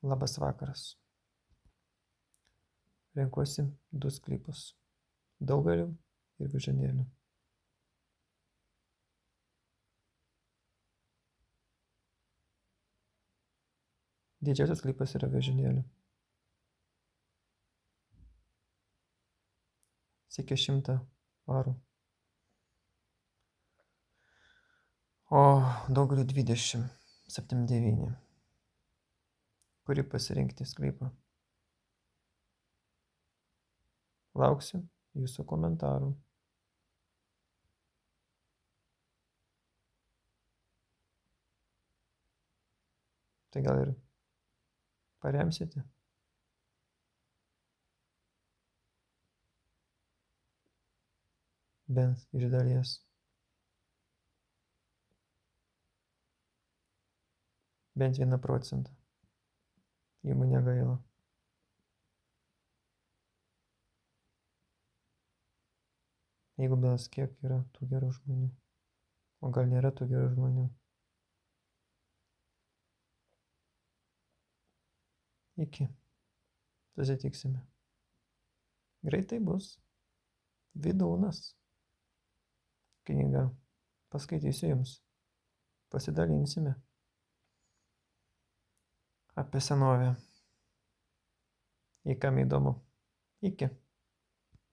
Labas vakaras. Renkuosi 2 sklypus - Daugalių ir Vyžuonėlių. Didžiausias sklypas yra Vyžuonėlių. Siekia 100 arų. O Daugalių 20, 7,9. Kurį pasirinkti sklypą? Lauksiu jūsų komentarų. Tai gal ir paremsite? Bent iš dalies. Bent 1%. Jeigu negaila. Jeigu bent kiek yra tų gerų žmonių. O gal nėra tų gerų žmonių. Iki. Susitiksime. Greitai bus. Vydūnas. Knyga. Paskaitysiu jums. Pasidalinsime. Apie senovę. Jei kam įdomu. Iki.